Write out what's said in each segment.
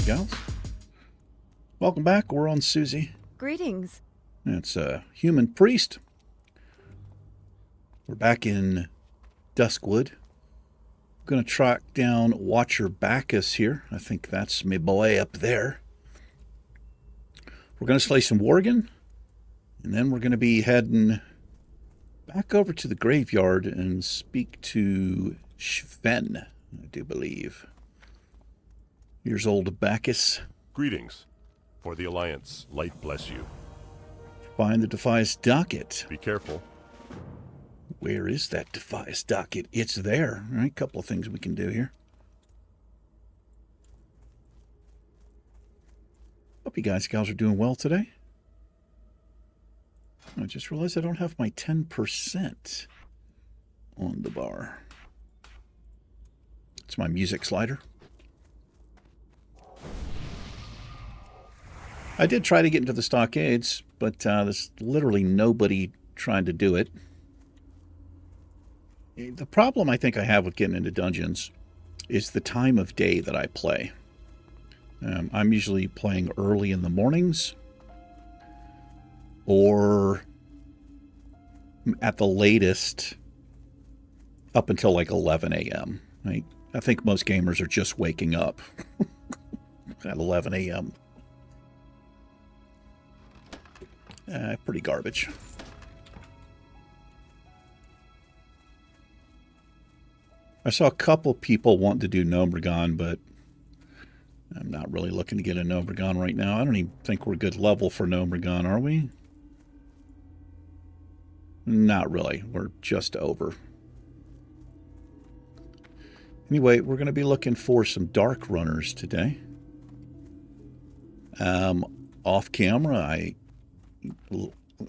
and gals. Welcome back. We're on Siouxsie. Greetings. It's a human priest. We're back in Duskwood. I'm going to track down Watcher Bacchus here. I think that's my boy up there. We're going to slay some Worgen, and then we're going to be heading back over to the graveyard and speak to Sven, I do believe. Here's old Bacchus. Greetings. For the Alliance, light bless you. Find the Defias docket. Be careful. Where is that Defias docket? It's there. All right, a couple of things we can do here. Hope you guys, gals are doing well today. I just realized I don't have my 10% on the bar. It's my music slider. I did try to get into the stockades, but there's literally nobody trying to do it. The problem I think I have with getting into dungeons is the time of day that I play. I'm usually playing early in the mornings or at the latest up until like 11 a.m. I think most gamers are just waking up at 11 a.m. Pretty garbage. I saw a couple people wanting to do Gnomeregan, but I'm not really looking to get a Gnomeregan right now. I don't even think we're a good level for Gnomeregan, are we? Not really. We're just over. Anyway, we're going to be looking for some Dark Runners today. Off camera, I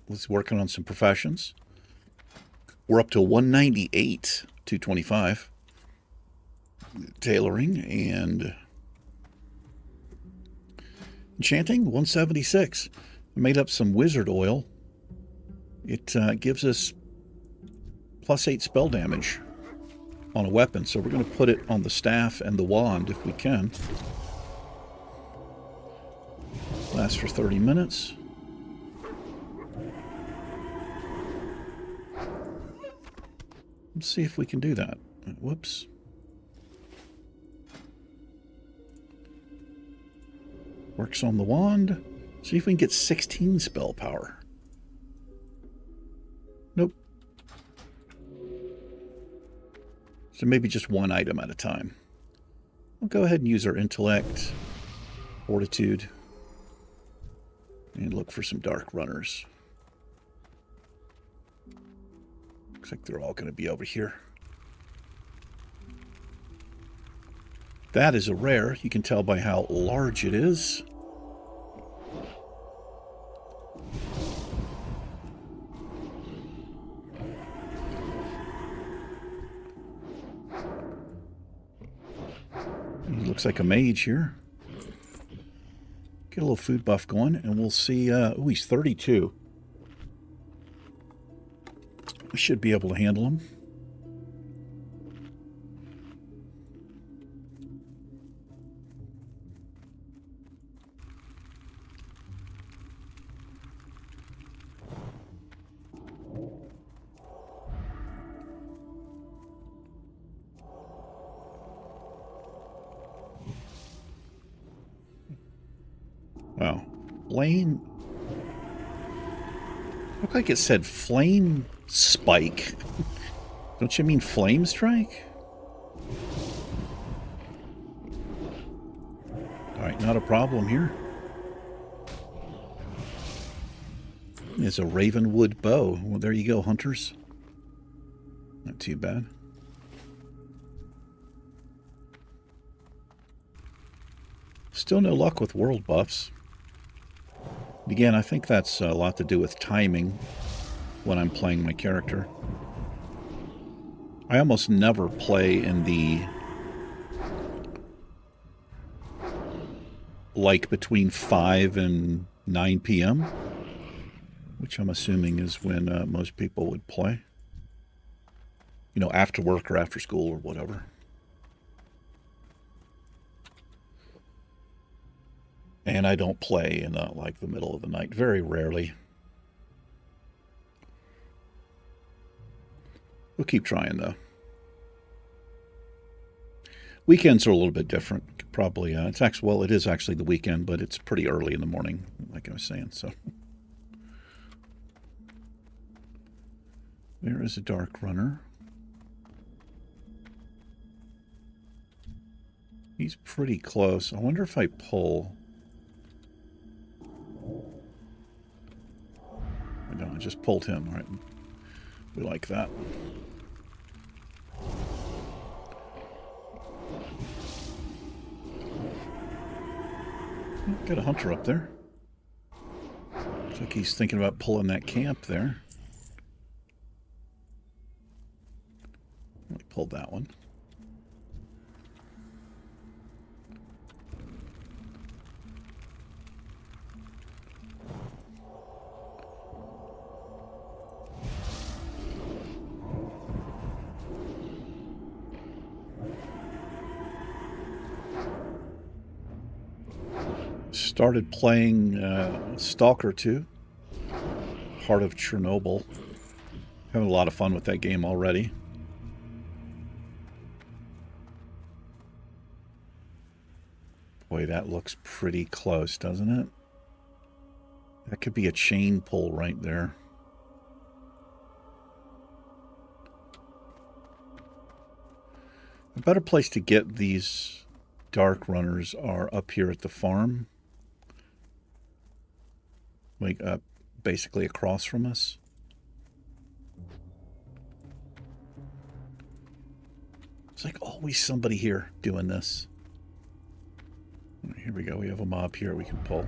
was working on some professions. We're up to 198, 225. Tailoring and enchanting, 176. I made up some wizard oil. It gives us +8 spell damage on a weapon, so we're going to put it on the staff and the wand if we can. Lasts for 30 minutes. Let's see if we can do that. Whoops. Works on the wand. See if we can get 16 spell power. Nope. So maybe just one item at a time. We'll go ahead and use our intellect, fortitude, and look for some Dark Runners. Looks like they're all going to be over here. That is a rare. You can tell by how large it is. He looks like a mage here. Get a little food buff going, and we'll see. Oh, he's 32. We should be able to handle him. Wow. Flame. Looked like it said flame spike. Don't you mean flame strike? Alright, not a problem here. It's a Ravenwood bow. Well, there you go, hunters. Not too bad. Still no luck with world buffs. Again, I think that's a lot to do with timing when I'm playing my character. I almost never play in the like between 5 and 9 p.m., which I'm assuming is when most people would play. You know, after work or after school or whatever. And I don't play in like the middle of the night, very rarely. We'll keep trying though. Weekends are a little bit different. Probably, it's actually, well, it is actually the weekend, but it's pretty early in the morning, like I was saying. So there is a dark runner. He's pretty close. I wonder if I pull. No, I just pulled him. All right, we like that. Got a hunter up there. Looks like he's thinking about pulling that camp there. We pulled that one. Started playing Stalker 2, Heart of Chernobyl. Having a lot of fun with that game already. Boy, that looks pretty close, doesn't it? That could be a chain pull right there. A better place to get these dark runners are up here at the farm. Like basically across from us. It's like always somebody here doing this. Here we go. We have a mob here we can pull.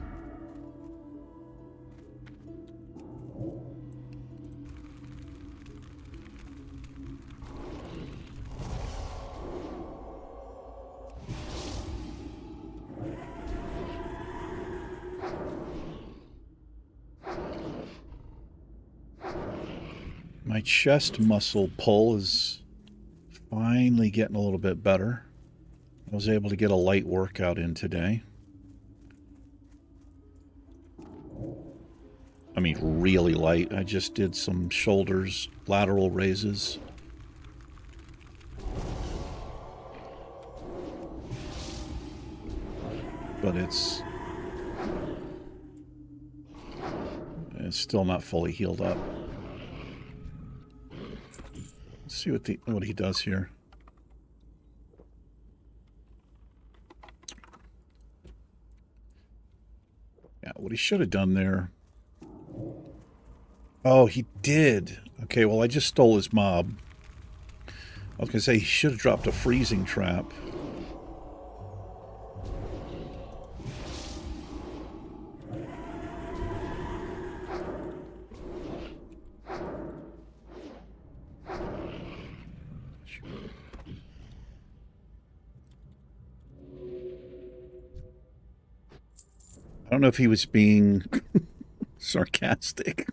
My chest muscle pull is finally getting a little bit better. I was able to get a light workout in today. I mean, really light. I just did some shoulders, lateral raises. But it's still not fully healed up. Let's see what he does here. Yeah, what he should have done there. Oh, he did. Okay, well, I just stole his mob. I was going to say he should have dropped a freezing trap. I don't know if he was being sarcastic.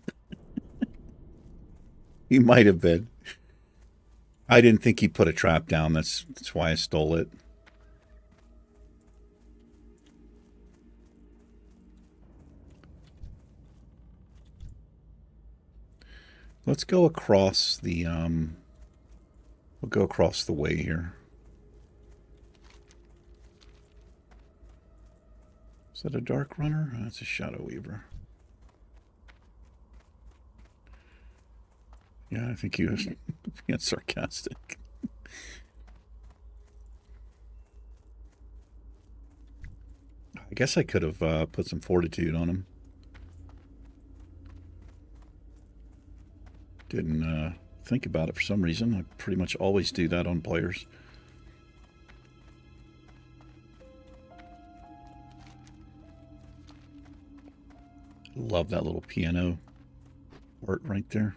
He might have been. I didn't think he put a trap down. That's why I stole it. Let's go across the we'll go across the way here. Is that a dark runner? Oh, that's a shadow weaver. Yeah, I think he was being sarcastic. I guess I could have put some fortitude on him. Didn't think about it for some reason. I pretty much always do that on players. Love that little piano art right there.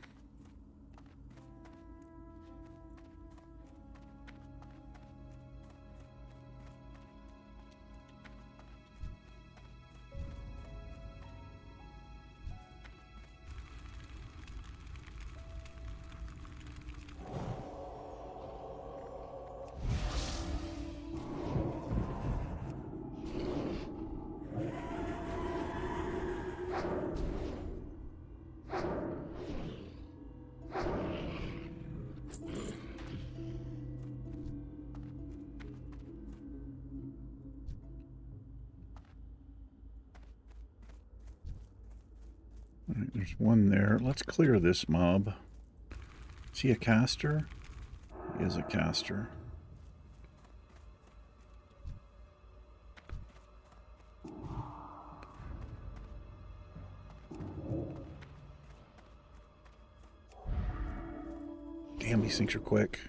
There's one there. Let's clear this mob. Is he a caster? He is a caster. Damn, these things are quick.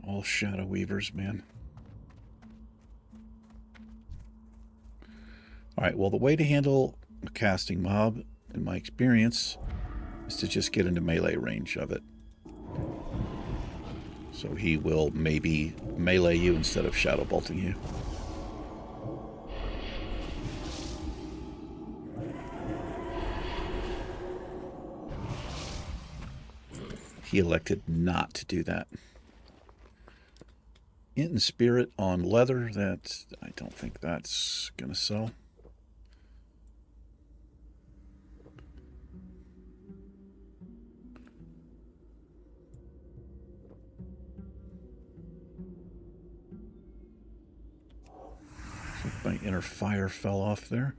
All Shadow Weavers, man. Alright, well, the way to handle a casting mob, in my experience, is to just get into melee range of it. So he will maybe melee you instead of shadow bolting you. He elected not to do that. Int and Spirit on leather, that I don't think that's going to sell. My inner fire fell off there.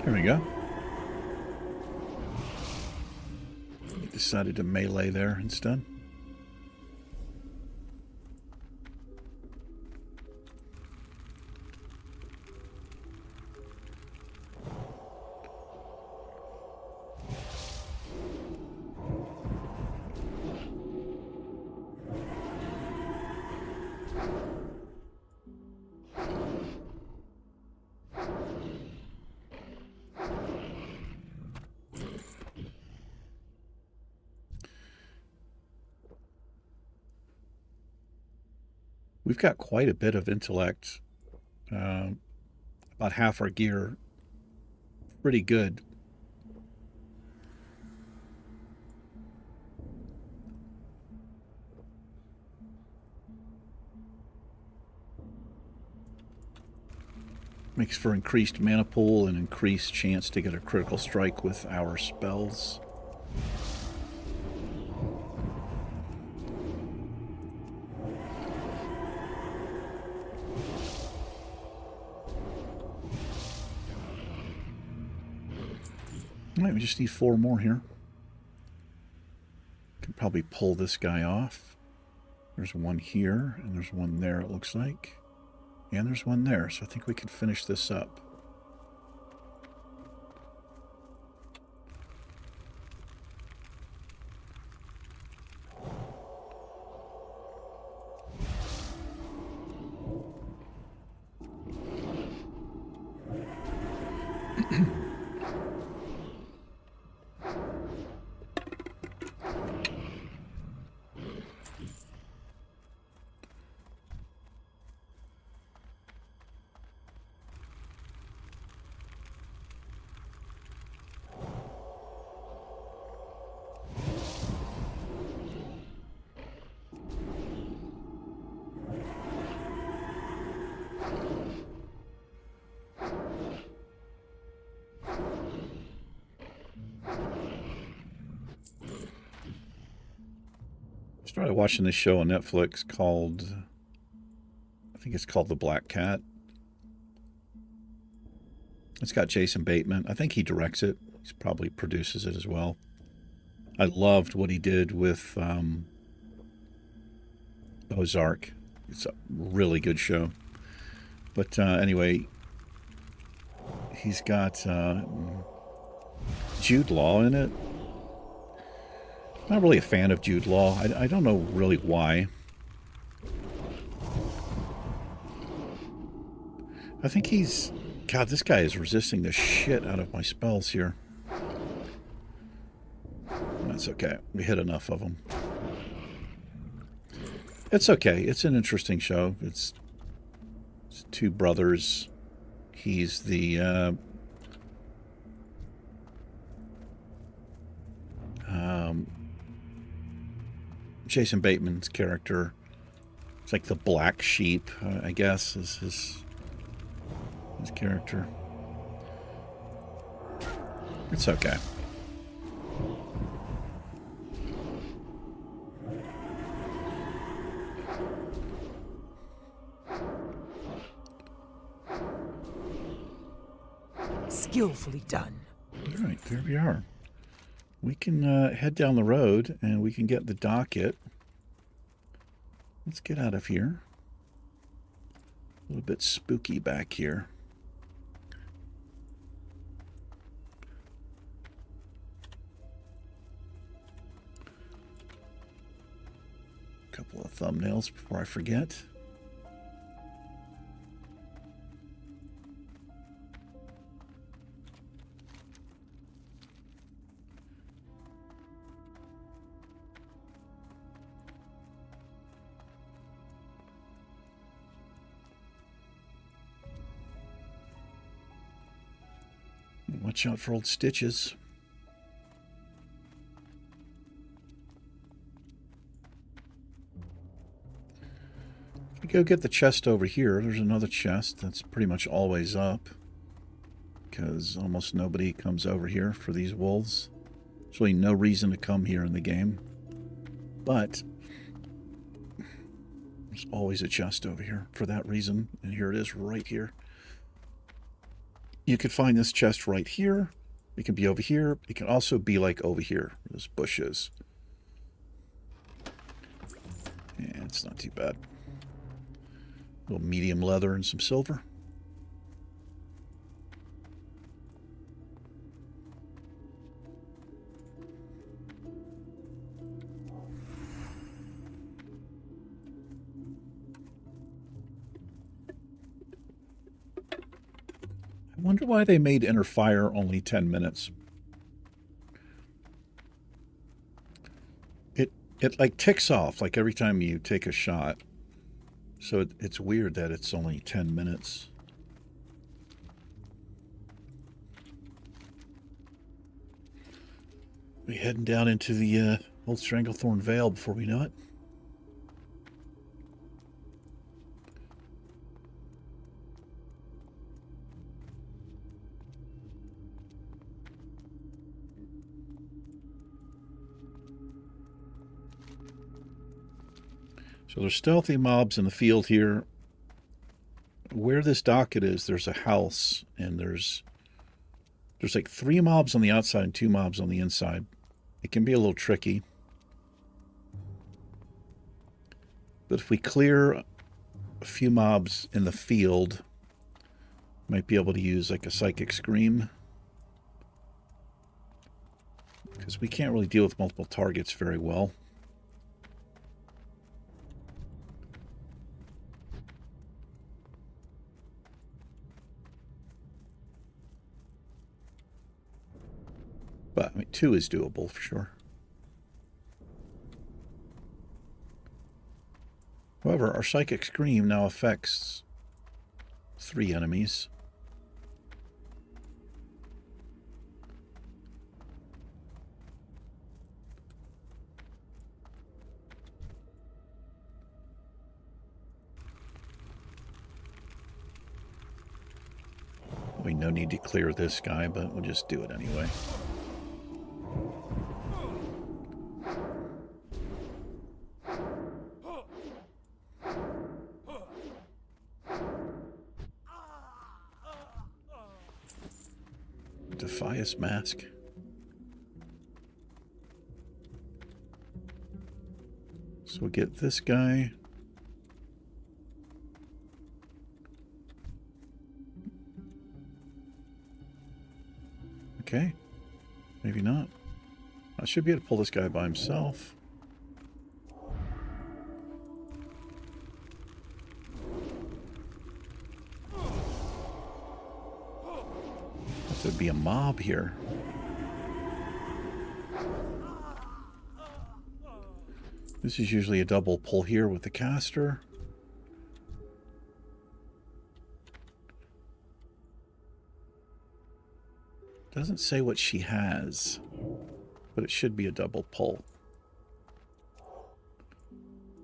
There we go. He decided to melee there instead. We've got quite a bit of intellect. About half our gear. Pretty good. Makes for increased mana pool and increased chance to get a critical strike with our spells. Alright, we just need 4 more here. Can probably pull this guy off. There's one here, and there's one there, it looks like. And there's one there, so I think we can finish this up. Started watching this show on Netflix called, I think it's called The Black Cat. It's got Jason Bateman. I think he directs it. He probably produces it as well. I loved what he did with Ozark. It's a really good show. But anyway, he's got Jude Law in it. Not really a fan of Jude Law. I don't know really why. I think he's... God, this guy is resisting the shit out of my spells here. That's okay. We hit enough of them. It's okay. It's an interesting show. It's It's two brothers. He's the Jason Bateman's character. It's like the black sheep, I guess, is his character. It's okay. Skillfully done. All right, there we are. We can head down the road and we can get the docket. Let's get out of here. A little bit spooky back here. A couple of thumbnails before I forget. Watch out for old stitches. If we go get the chest over here, there's another chest that's pretty much always up, because almost nobody comes over here for these wolves. There's really no reason to come here in the game, but there's always a chest over here for that reason, and here it is right here. You could find this chest right here. It can be over here. It can also be like over here, where this bush is. Yeah, it's not too bad. A little medium leather and some silver. I wonder why they made Inner Fire only 10 minutes. It like ticks off like every time you take a shot. So it's weird that it's only 10 minutes. We're heading down into the old Stranglethorn Vale before we know it. So there's stealthy mobs in the field here. Where this docket is, there's a house, and there's like 3 mobs on the outside and 2 mobs on the inside. It can be a little tricky. But if we clear a few mobs in the field, might be able to use like a Psychic Scream. Because we can't really deal with multiple targets very well. But I mean, 2 is doable for sure. However, our Psychic Scream now affects 3 enemies. We no need to clear this guy, but we'll just do it anyway. Defias mask. So we'll get this guy. Okay. Maybe not. I should be able to pull this guy by himself. There'd be a mob here. This is usually a double pull here with the caster. Doesn't say what she has, but it should be a double pull.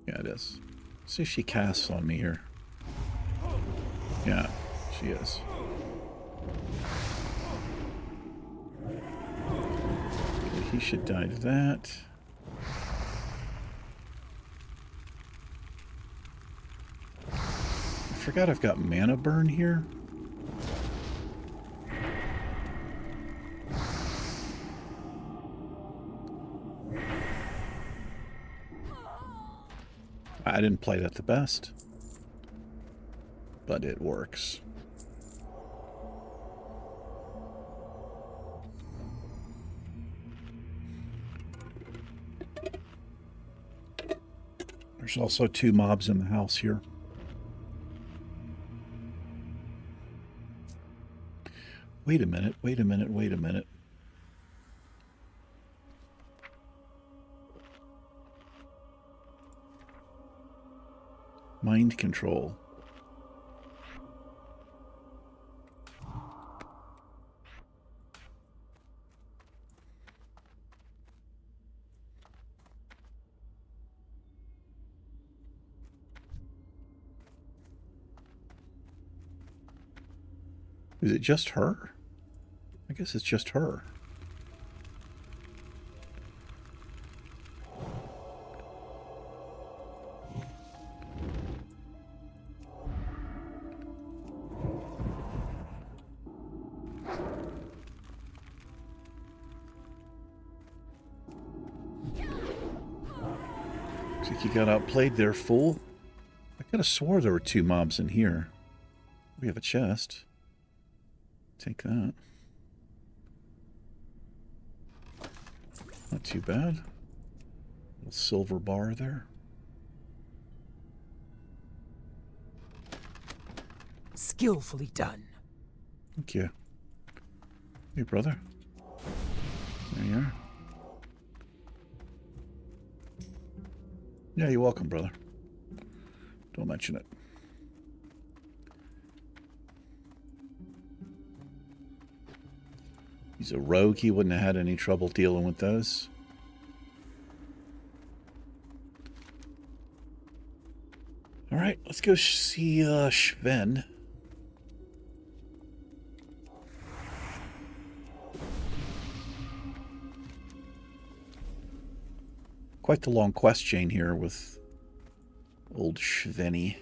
Yeah, it is. Let's see if she casts on me here. Yeah, she is. Okay, he should die to that. I forgot I've got mana burn here. I didn't play that the best, but it works. There's also 2 mobs in the house here. Wait a minute, wait a minute, wait a minute. Mind control. Is it just her? I guess it's just her. Looks like you got outplayed there, fool. I could have swore there were 2 mobs in here. We have a chest. Take that. Not too bad. Little silver bar there. Skillfully done. Thank you. Hey, brother. There you are. Yeah, you're welcome, brother. Don't mention it. He's a rogue. He wouldn't have had any trouble dealing with those. All right, let's go see Sven. Quite the long quest chain here with old Svenny.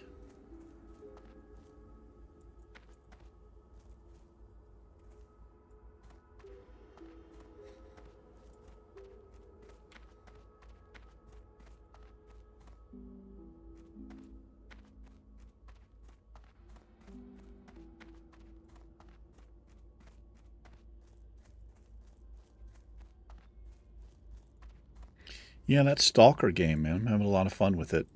Yeah, that Stalker game, man. I'm having a lot of fun with it.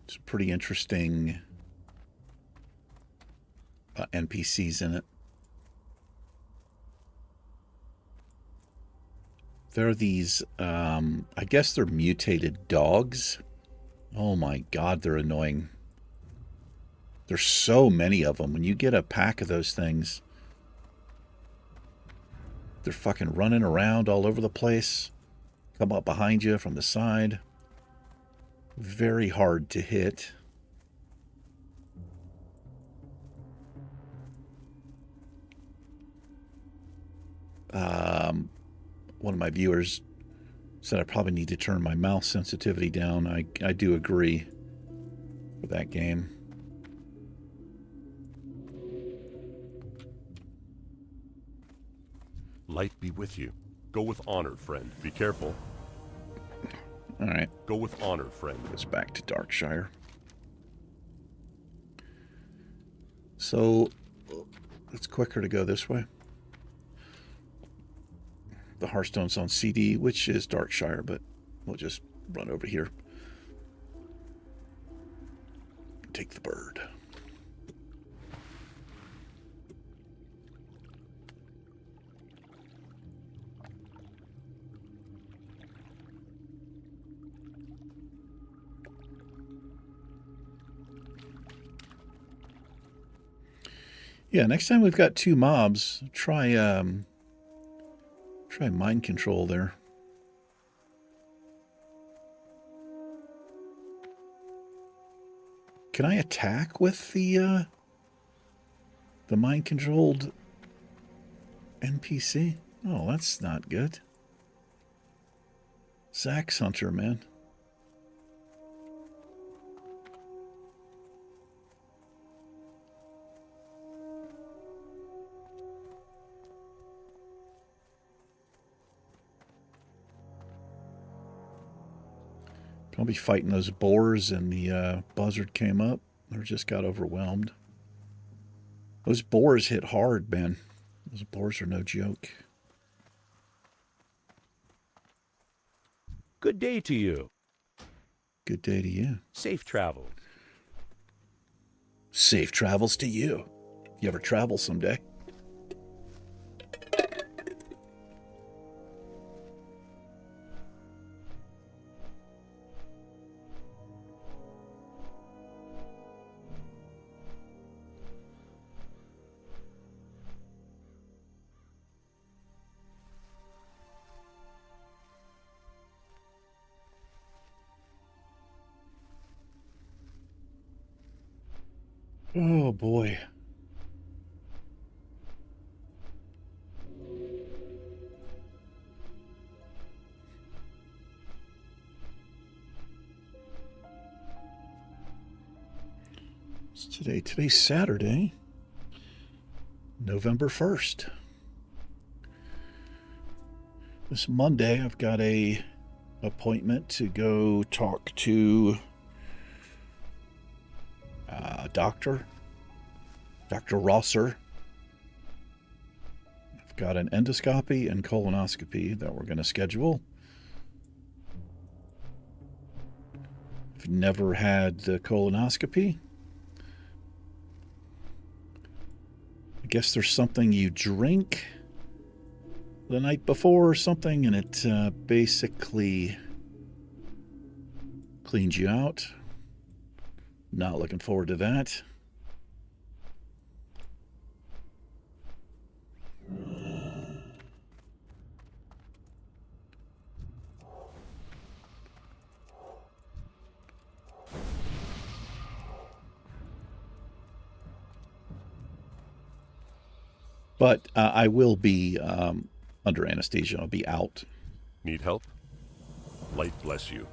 It's pretty interesting NPCs in it. There are these, I guess they're mutated dogs. Oh my god, they're annoying. There's so many of them. When you get a pack of those things, they're fucking running around all over the place. Come up behind you from the side. Very hard to hit. One of my viewers said I probably need to turn my mouse sensitivity down. I do agree for that game. Light be with you. Go with honor, friend. Be careful. All right. Go with honor, friend. Goes back to Darkshire. So it's quicker to go this way. The Hearthstone's on CD, which is Darkshire, but we'll just run over here. Take the bird. Yeah, next time we've got 2 mobs, try mind control there. Can I attack with the mind controlled NPC? Oh, that's not good. Zax Hunter, man. Probably fighting those boars and the buzzard came up or just got overwhelmed. Those boars hit hard, man. Those boars are no joke. Good day to you. Good day to you. Safe travel. Safe travels to you. You ever travel someday? Oh, boy. It's today's Saturday, November 1st. This Monday, I've got a appointment to go talk to Dr. Rosser. I've got an endoscopy and colonoscopy that we're going to schedule. I've never had the colonoscopy. I guess there's something you drink the night before or something, and it basically cleans you out. Not looking forward to that. But I will be under anesthesia. I'll be out. Need help? Light bless you.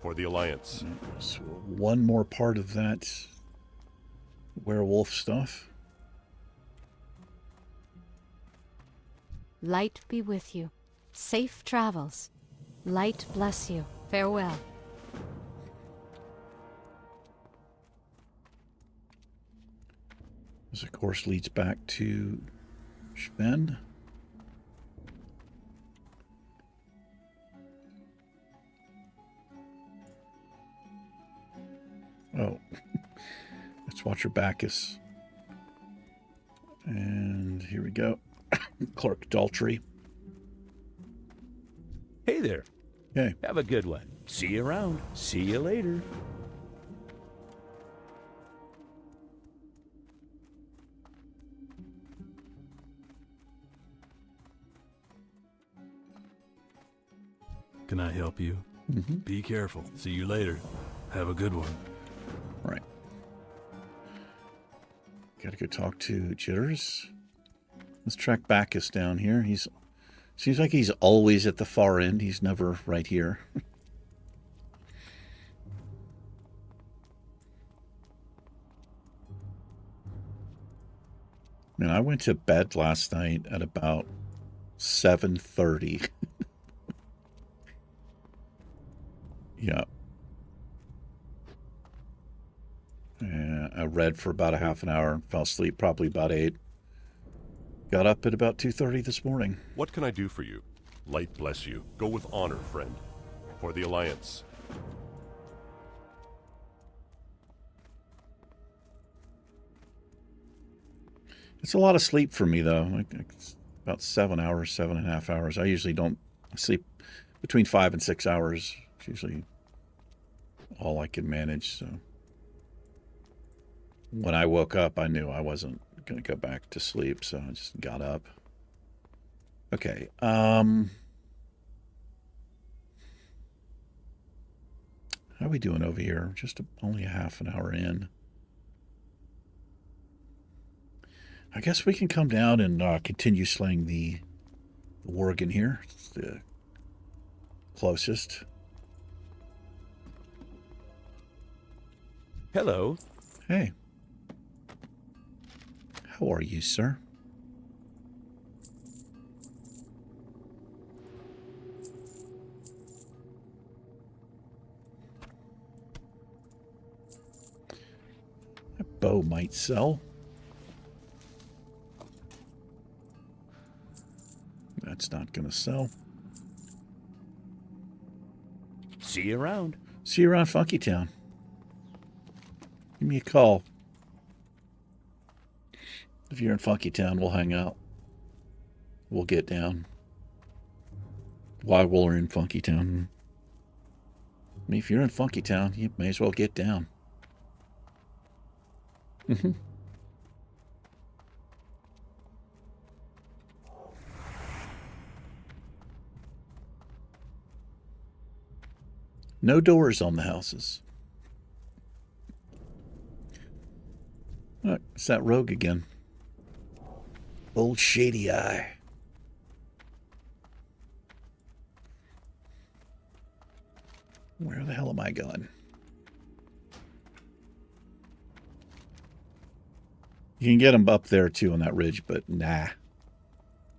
For the Alliance. So one more part of that werewolf stuff. Light be with you. Safe travels. Light bless you. Farewell. This, of course, leads back to Sven. Oh, let's watch her Bacchus. And here we go. Clerk Daltrey. Hey there. Hey. Have a good one. See you around. See you later. Can I help you? Mm-hmm. Be careful. See you later. Have a good one. Right. Gotta go talk to Jitters. Let's track Bacchus down here. Seems like he's always at the far end. He's never right here. Man, I went to bed last night at about 7:30. Yeah. And I read for about a half an hour and fell asleep probably about 8. Got up at about 2:30 this morning. What can I do for you? Light bless you. Go with honor, friend. For the Alliance. It's a lot of sleep for me, though. It's about 7 hours, 7.5 hours. I usually don't sleep between 5 and 6 hours. It's usually all I can manage, so. When I woke up, I knew I wasn't going to go back to sleep, so I just got up. Okay. How are we doing over here? Just only a half an hour in. I guess we can come down and continue slaying the worgen here. It's the closest. Hello. Hey. How are you, sir? That bow might sell. That's not going to sell. See you around. See you around Funky Town. Give me a call. If you're in Funky Town, we'll hang out. We'll get down. While we're in Funky Town. I mean, if you're in Funky Town, you may as well get down. No doors on the houses. Oh, it's that rogue again. Old Shady Eye. Where the hell am I going? You can get them up there too on that ridge, but nah.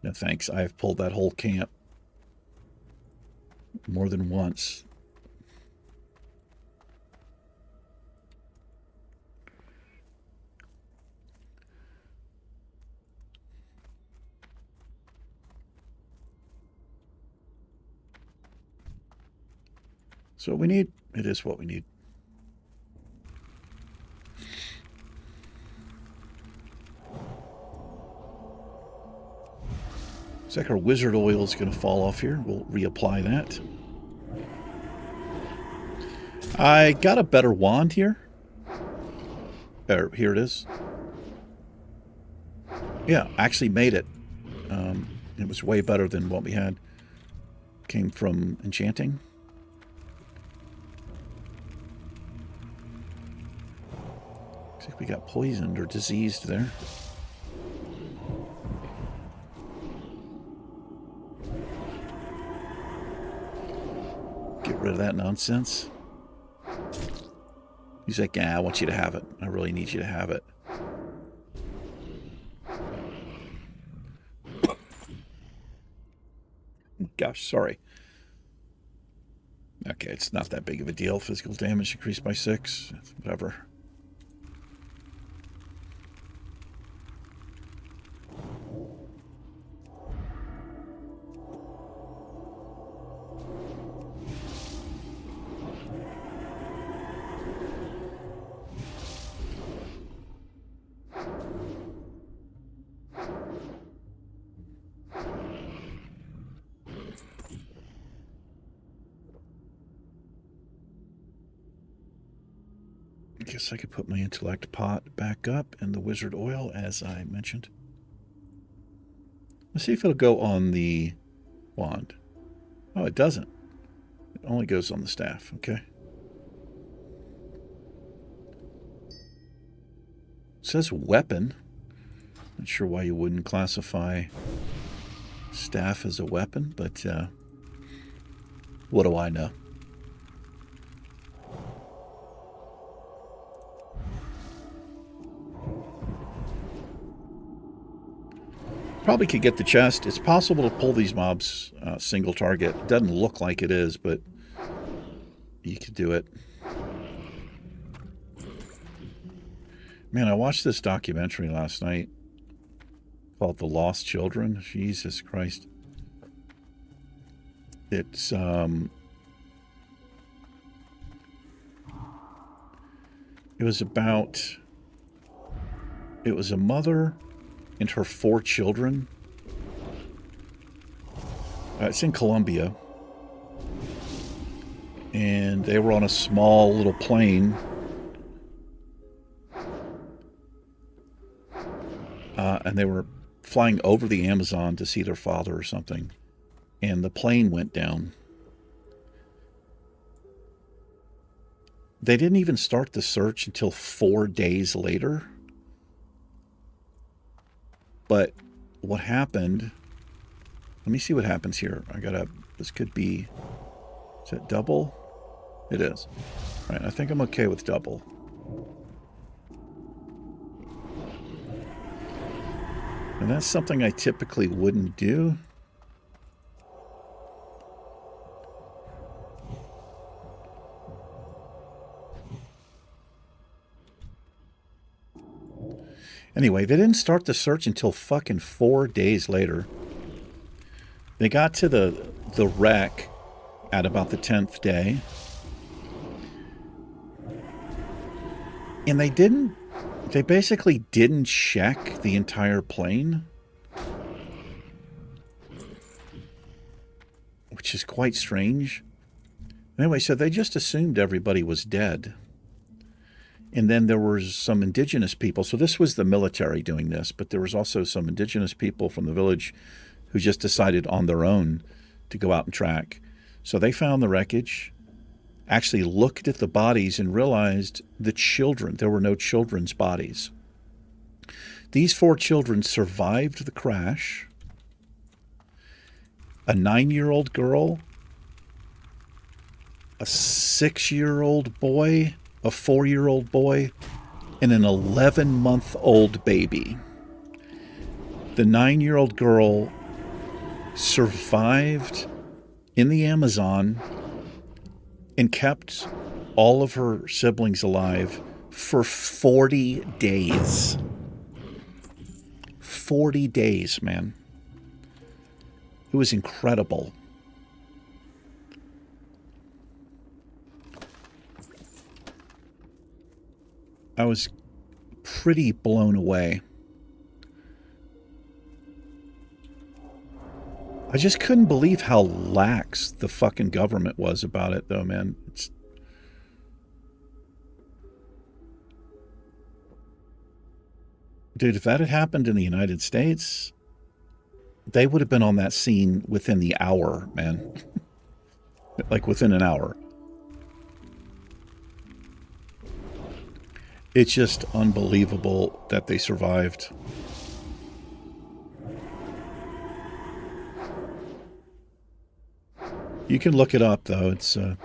No thanks. I've pulled that whole camp more than once. So what we need, it is what we need. Looks like our wizard oil is going to fall off here. We'll reapply that. I got a better wand here. Here it is. Yeah, actually made it. It was way better than what we had. Came from enchanting. Looks like we got poisoned or diseased there. Get rid of that nonsense. He's like, yeah, I want you to have it. I really need you to have it. Gosh, sorry. Okay, it's not that big of a deal. Physical damage increased by 6. Whatever. I guess I could put my intellect pot back up and the wizard oil, as I mentioned. Let's see if it'll go on the wand. Oh, it doesn't. It only goes on the staff. Okay. It says weapon. Not sure why you wouldn't classify staff as a weapon, but what do I know? Probably could get the chest. It's possible to pull these mobs single target. It doesn't look like it is, but you could do it. Man, I watched this documentary last night called The Lost Children. Jesus Christ. It's it was about, it was a mother and her 4 children. It's in Colombia. And they were on a small little plane. and they were flying over the Amazon to see their father or something, and the plane went down. They didn't even start the search until 4 days later. But what happened... Let me see what happens here. This could be... Is it double? It is. All right, I think I'm okay with double. And that's something I typically wouldn't do. Anyway, they didn't start the search until fucking 4 days later. They got to the wreck at about the 10th day. And they basically didn't check the entire plane. Which is quite strange. Anyway, so they just assumed everybody was dead. And then there was some indigenous people. So this was the military doing this, but there was also some indigenous people from the village who just decided on their own to go out and track. So they found the wreckage, actually looked at the bodies and realized there were no children's bodies. These 4 children survived the crash. A 9-year-old girl, a 6-year-old boy, a 4-year-old boy, and an 11-month-old baby. The 9-year-old girl survived in the Amazon and kept all of her siblings alive for 40 days. 40 days, man. It was incredible. I was pretty blown away. I just couldn't believe how lax the fucking government was about it, though, man. Dude, if that had happened in the United States, they would have been on that scene within the hour, man. Like within an hour. It's just unbelievable that they survived. You can look it up, though. It's all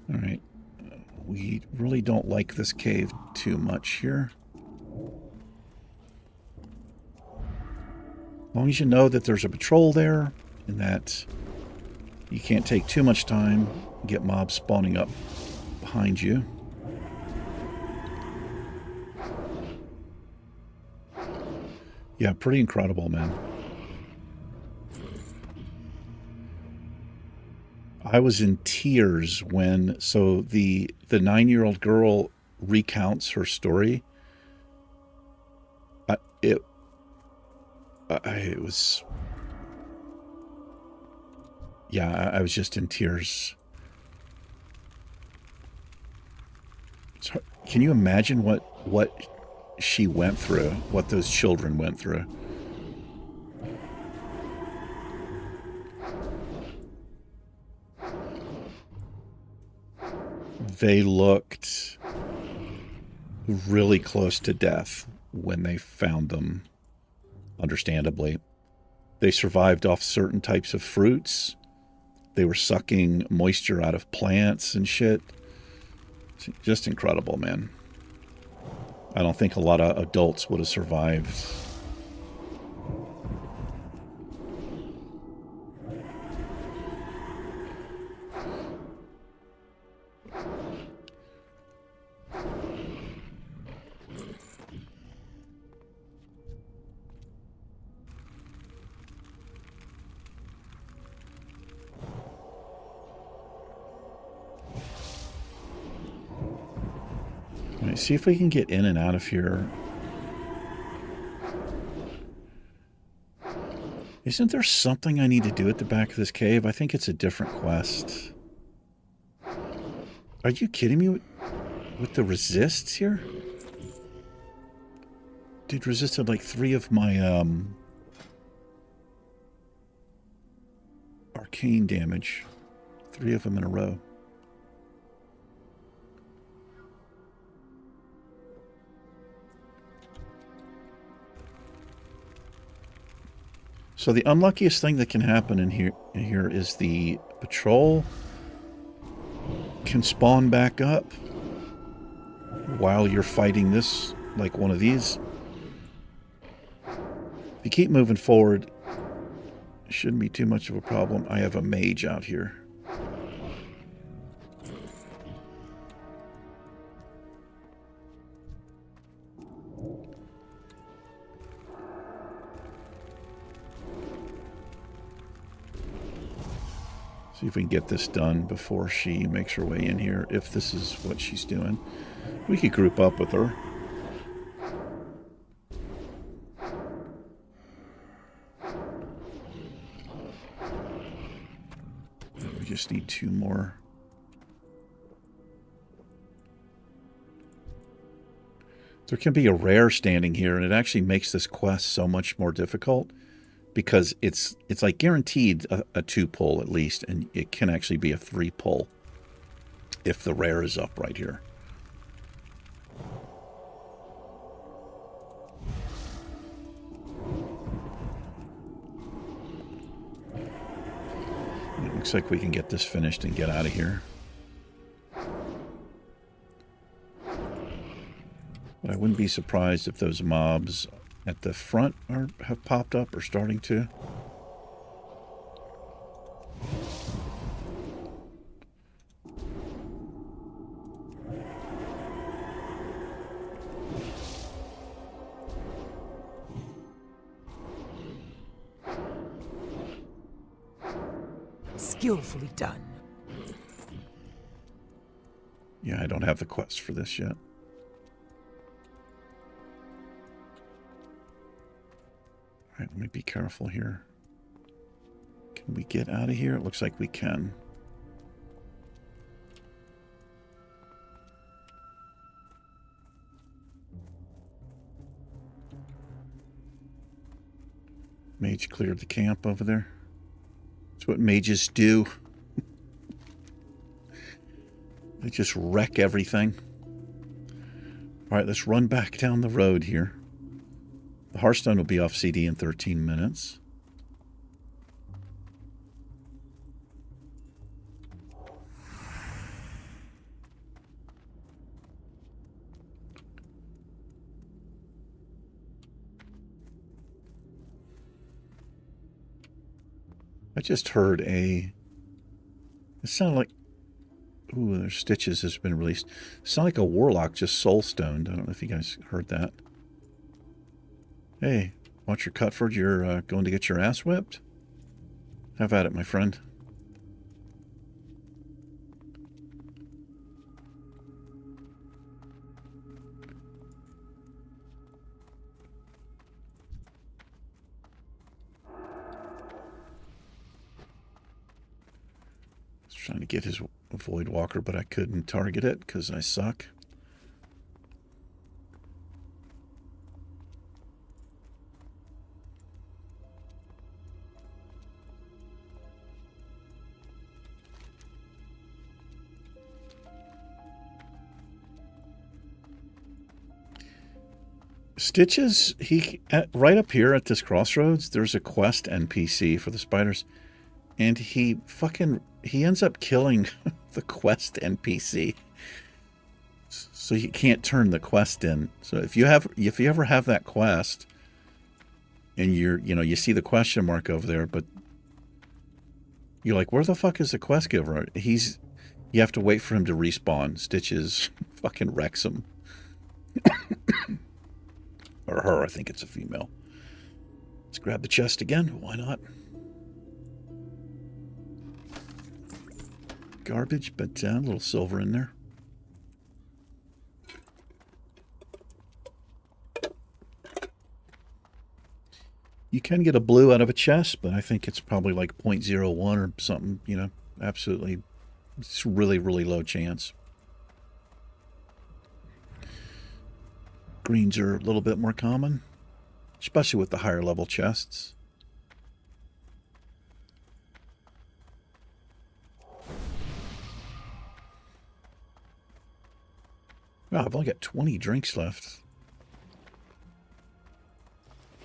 right. We really don't like this cave too much here. As long as you know that there's a patrol there and that you can't take too much time and get mobs spawning up behind you. Yeah, pretty incredible, man. I was in tears when, so the 9-year-old girl recounts her story. It was, yeah, I was just in tears. So, can you imagine what she went through, what those children went through? They looked really close to death when they found them, understandably. They survived off certain types of fruits. They were sucking moisture out of plants and shit. It's just incredible, man. I don't think a lot of adults would have survived. See if we can get in and out of here. Isn't there something I need to do at the back of this cave? I think it's a different quest. Are you kidding me with the resists here? Dude resisted like 3 of my arcane damage. 3 of them in a row. So the unluckiest thing that can happen in here is the patrol can spawn back up while you're fighting this, like one of these. If you keep moving forward, it shouldn't be too much of a problem. I have a mage out here. See if we can get this done before she makes her way in here, if this is what she's doing. We could group up with her. We just need 2 more. There can be a rare standing here, and it actually makes this quest so much more difficult. Because it's like guaranteed a 2 pull at least, and it can actually be a 3 pull if the rare is up right here. It looks like we can get this finished and get out of here. But I wouldn't be surprised if those mobs at the front have popped up or starting to. Skillfully done. Yeah, I don't have the quest for this yet. All right, let me be careful here. Can we get out of here? It looks like we can. Mage cleared the camp over there. That's what mages do. They just wreck everything. All right, let's run back down the road here. The Hearthstone will be off CD in 13 minutes. I just heard it sounded like, ooh, there's Stitches has been released. It sounded like a warlock just soul-stoned. I don't know if you guys heard that. Hey, watch your Cutford, you're going to get your ass whipped? Have at it, my friend. Trying to get his Void Walker, but I couldn't target it because I suck. Stitches, right up here at this crossroads, there's a quest NPC for the spiders. And he ends up killing the quest NPC. So you can't turn the quest in. So if you ever have that quest and you see the question mark over there, but you're like, where the fuck is the quest giver? You have to wait for him to respawn. Stitches fucking wrecks him. Or her, I think it's a female. Let's grab the chest again. Why not? Garbage, but a little silver in there. You can get a blue out of a chest, but I think it's probably like 0.01 or something, absolutely. It's really, really low chance. greens are a little bit more common, especially with the higher level chests. Wow, I've only got 20 drinks left.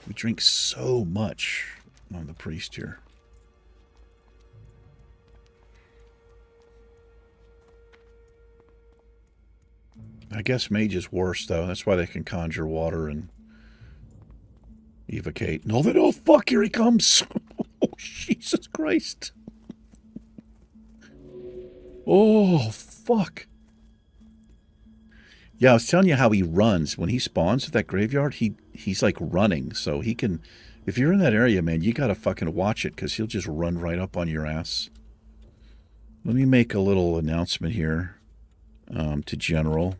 We drink so much on the priest here. I guess mage is worse, though. That's why they can conjure water and evocate. No, they don't. Fuck, here he comes. Oh, Jesus Christ. Oh, fuck. Yeah, I was telling you how he runs. When he spawns at that graveyard, he's like running. So he can... If you're in that area, man, you gotta fucking watch it, because he'll just run right up on your ass. Let me make a little announcement here to General.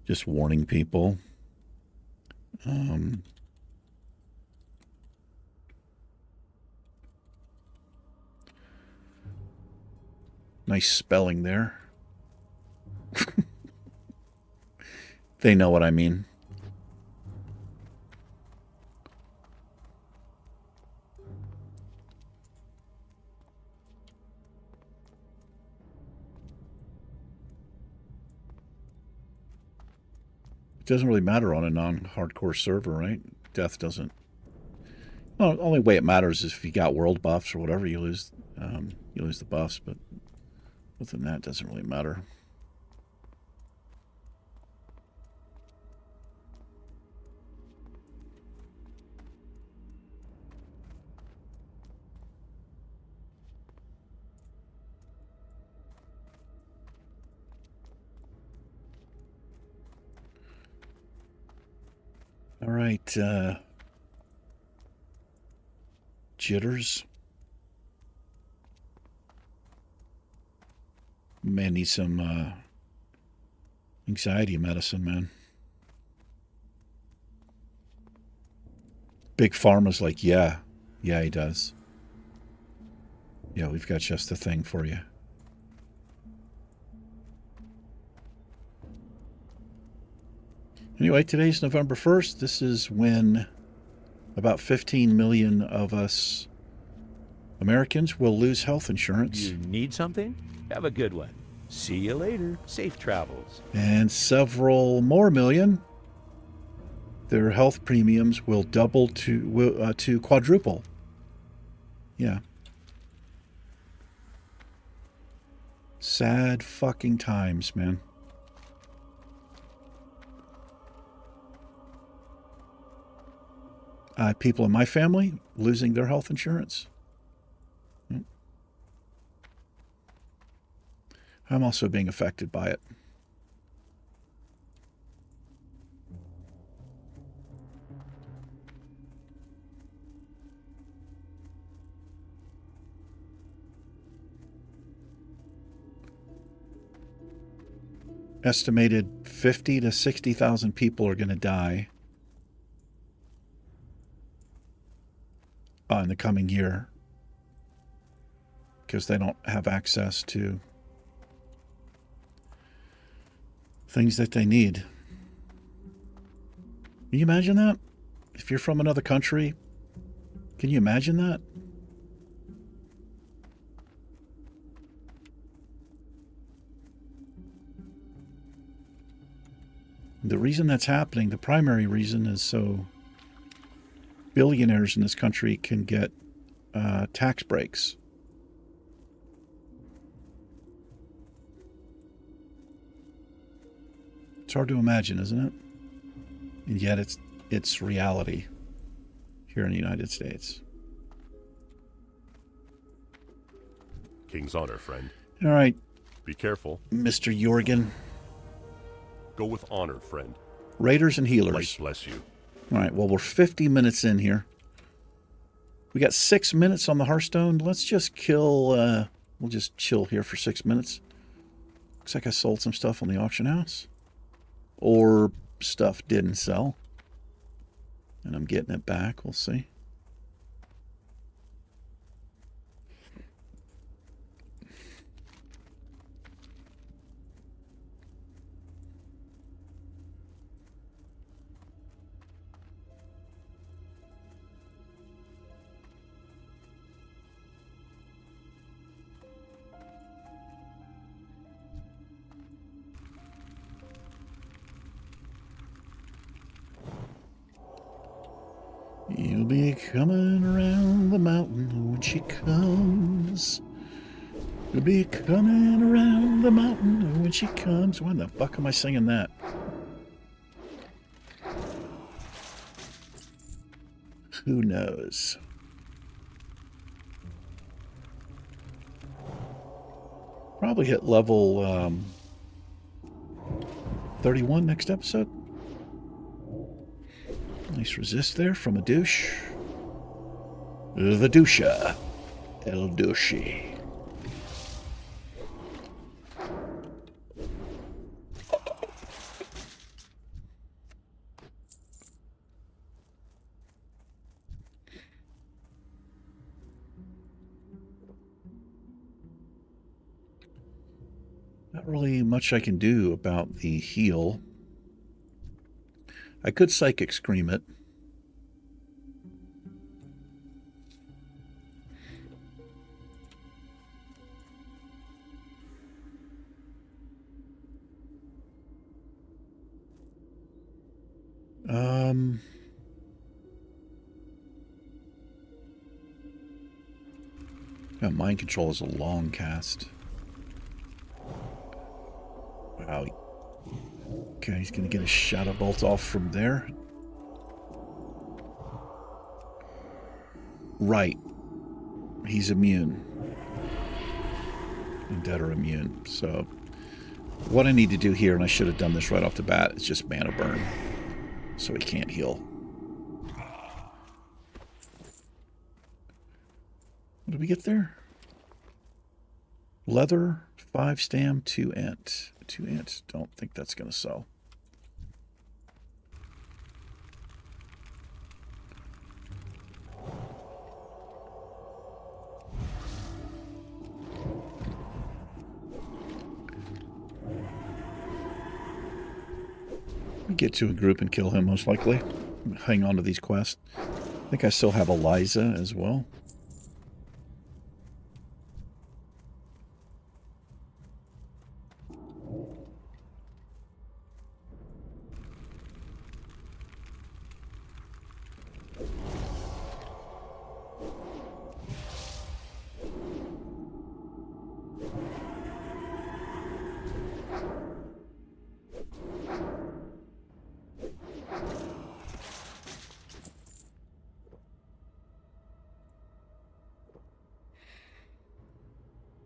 Just warning people. Nice spelling there. They know what I mean. It doesn't really matter on a non-hardcore server, right? Death doesn't. Well, the only way it matters is if you got world buffs or whatever, you lose the buffs. But other than that, it doesn't really matter. All right, jitters. Man needs some anxiety medicine, man. Big Pharma's like, yeah, he does. Yeah, we've got just the thing for you. Anyway, today's November 1st. This is when about 15 million of us Americans will lose health insurance. You need something? Have a good one. See you later. Safe travels. And several more million, their health premiums will double to quadruple. Yeah. Sad fucking times, man. People in my family losing their health insurance. I'm also being affected by it. Estimated 50 to 60,000 people are going to die in the coming year because they don't have access to things that they need. Can you imagine that? If you're from another country, can you imagine that? The reason that's happening, the primary reason, is so billionaires in this country can get tax breaks. It's hard to imagine, isn't it? And yet it's reality here in the United States. King's honor, friend. All right, Be careful. Mr. Jorgen. Go with honor, friend. Raiders and healers. Light bless you. All right, well, we're 50 minutes in here. We got 6 minutes on the Hearthstone. Let's just kill... we'll just chill here for 6 minutes. Looks like I sold some stuff on the auction house. Or stuff didn't sell. And I'm getting it back. We'll see. You'll be coming around the mountain when she comes. You'll be coming around the mountain when she comes. When the fuck am I singing that? Who knows? Probably hit level 31 next episode. Nice resist there from a douche. The doucha. El douche. Not really much I can do about the heal. I could Psychic Scream it. Yeah, Mind Control is a long cast. Wow. Okay, he's going to get a Shadow Bolt off from there. Right. He's immune. Undead are immune. So, what I need to do here, and I should have done this right off the bat, is just mana burn. So he can't heal. What did we get there? Leather, 5 stam, 2 int. 2 int. Don't think that's going to sell. We get to a group and kill him most likely. Hang on to these quests. I think I still have Eliza as well.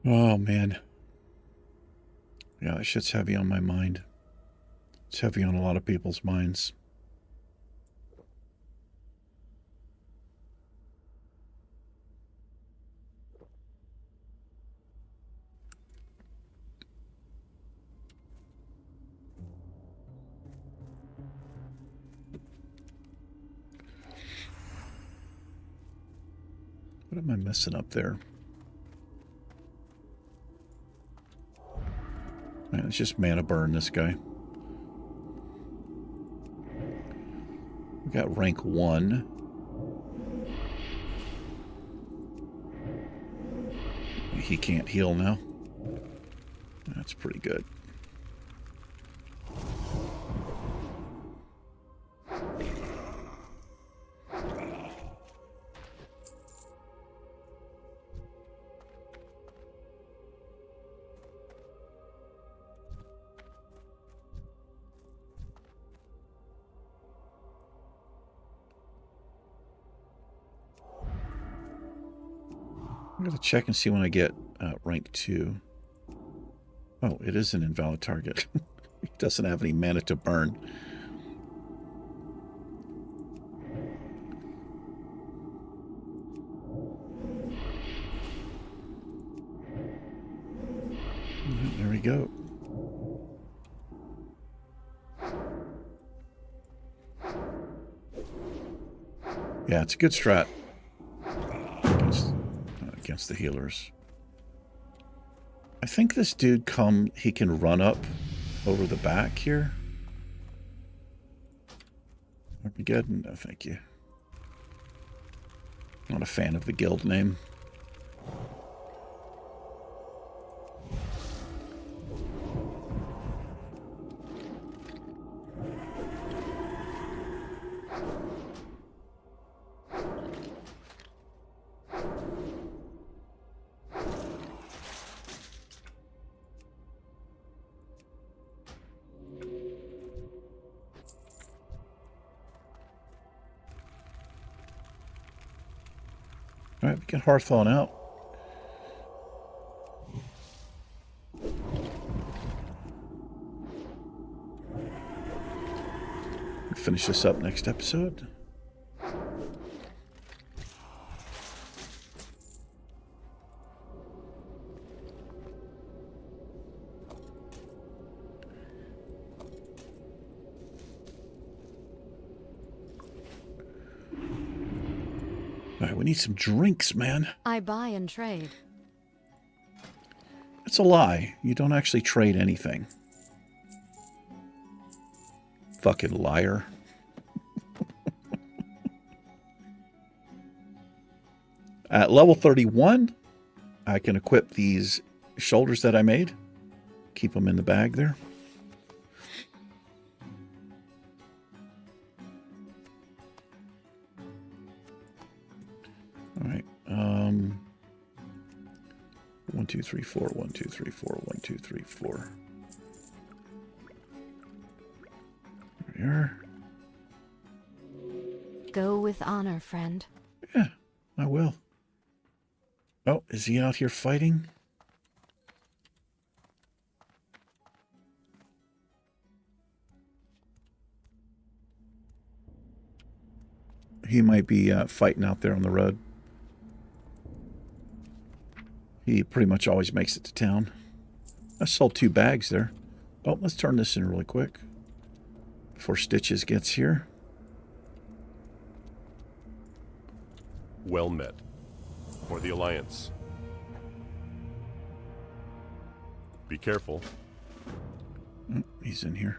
Oh, man. Yeah, that shit's heavy on my mind. It's heavy on a lot of people's minds. What am I messing up there? Man, it's just mana burn this guy. We got rank 1. He can't heal now. That's pretty good. I'm going to check and see when I get rank 2. Oh, it is an invalid target. He doesn't have any mana to burn. There we go. Yeah, it's a good strat against the healers. I think this dude he can run up over the back here. Armageddon? No, thank you. Not a fan of the guild name. All right, we can Hearthon out. We'll finish this up next episode. All right, we need some drinks, man. I buy and trade. It's a lie. You don't actually trade anything. Fucking liar. At level 31, I can equip these shoulders that I made. Keep them in the bag there. All right. 1, 2, 3, 4. 1, 2, 3, 4. 1, 2, 3, 4. There we are. Go with honor, friend. Yeah, I will. Oh, is he out here fighting? He might be fighting out there on the road. He pretty much always makes it to town. I sold 2 bags there. Oh, let's turn this in really quick before Stitches gets here. Well met. For the Alliance. Be careful. Oh, he's in here.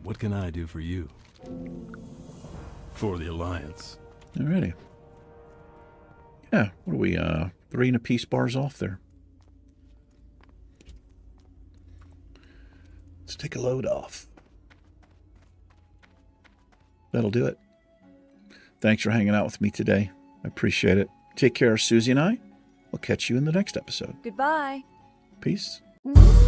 What can I do for you? For the Alliance. Alrighty. Yeah, what are we, 3 and a piece bars off there. Let's take a load off. That'll do it. Thanks for hanging out with me today. I appreciate it. Take care, Siouxsie and I. We'll catch you in the next episode. Goodbye. Peace. Mm-hmm.